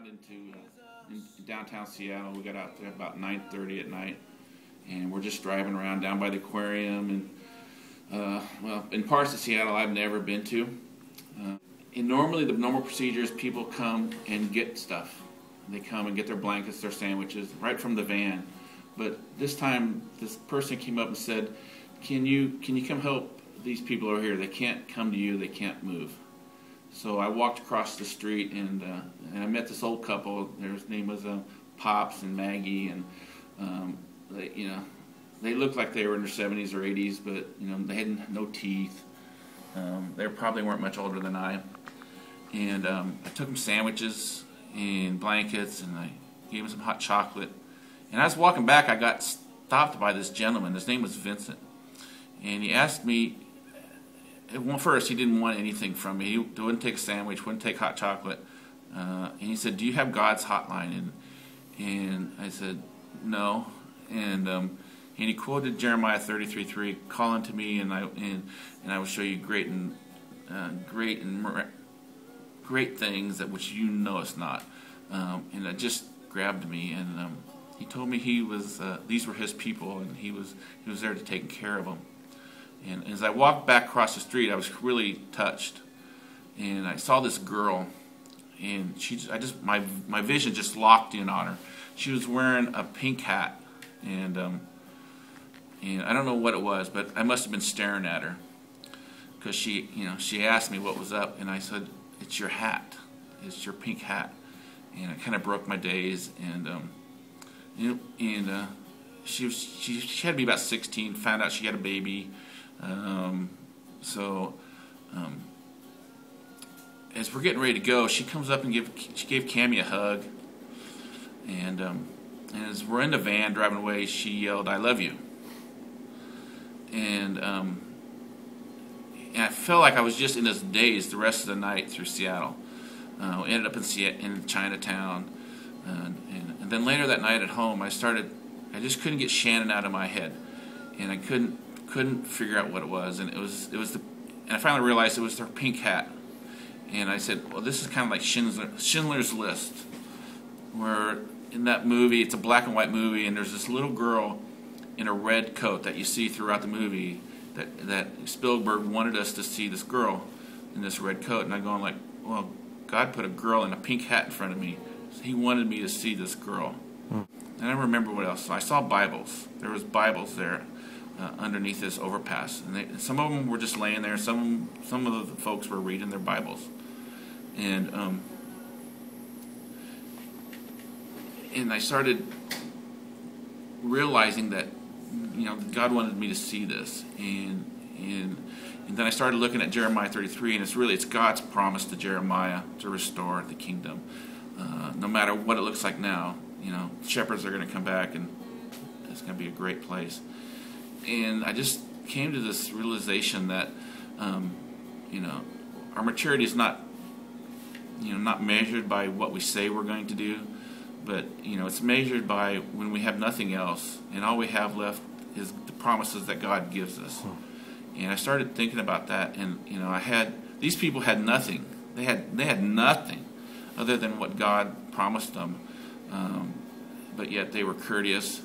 out in downtown Seattle. We got out there about 9:30 at night, and we're just driving around down by the aquarium and well, in parts of Seattle I've never been to. And normally the normal procedure is people come and get stuff. They come and get their blankets, their sandwiches right from the van. But this time this person came up and said, can you come help these people over here? They can't come to you, they can't move. So I walked across the street and I met this old couple. Their name was Pops and Maggie, and they looked like they were in their 70s or 80s, but they had no teeth. They probably weren't much older than I. And I took them sandwiches and blankets, and I gave them some hot chocolate. And I was walking back, I got stopped by this gentleman. His name was Vincent, and he asked me. Well, first, he didn't want anything from me. He wouldn't take a sandwich, wouldn't take hot chocolate. And he said, "Do you have God's hotline?" And I said, "No." And he quoted Jeremiah 33:3, "Call unto me, and I will show you great things that which you knowest not." And it just grabbed me. And he told me these were his people, and he was there to take care of them. And as I walked back across the street, I was really touched, and I saw this girl, and my vision just locked in on her. She was wearing a pink hat, and I don't know what it was, but I must have been staring at her, because she asked me what was up, and I said, "It's your hat, it's your pink hat," and it kind of broke my daze. And she had to be about 16. Found out she had a baby. As we're getting ready to go, she comes up and she gave Cammie a hug, and as we're in the van driving away, she yelled, "I love you." And I felt like I was just in this daze the rest of the night through Seattle. We ended up in Chinatown, and then later that night at home, I just couldn't get Shannon out of my head, and I couldn't figure out what it was, and and I finally realized it was her pink hat. And I said, well, this is kind of like Schindler's List, where in that movie, it's a black and white movie, and there's this little girl in a red coat that you see throughout the movie, that Spielberg wanted us to see this girl in this red coat. And I'm going like, well, God put a girl in a pink hat in front of me. He wanted me to see this girl. And I don't remember what else. So I saw Bibles. There was Bibles there underneath this overpass, and some of them were just laying there. Some of the folks were reading their Bibles, and I started realizing that God wanted me to see this, and then I started looking at Jeremiah 33, and it's God's promise to Jeremiah to restore the kingdom, no matter what it looks like now. Shepherds are going to come back, and it's going to be a great place. And I just came to this realization that, our maturity is not measured by what we say we're going to do, but, it's measured by when we have nothing else, and all we have left is the promises that God gives us. And I started thinking about that, and, these people had nothing. They had nothing other than what God promised them, but yet they were courteous,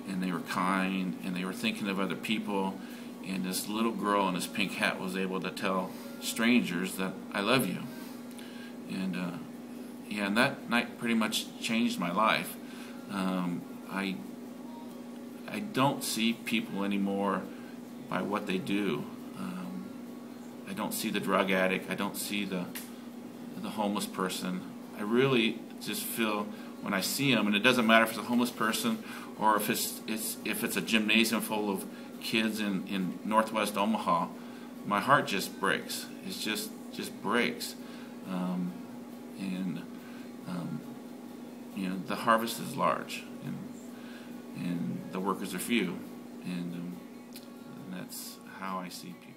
and they were kind, and they were thinking of other people. And this little girl in this pink hat was able to tell strangers that I love you. And and that night pretty much changed my life. I don't see people anymore by what they do. I don't see the drug addict. I don't see the homeless person. I really just feel when I see them, and it doesn't matter if it's a homeless person or if it's a gymnasium full of kids in Northwest Omaha, my heart just breaks. It just breaks. The harvest is large, and the workers are few, and that's how I see people.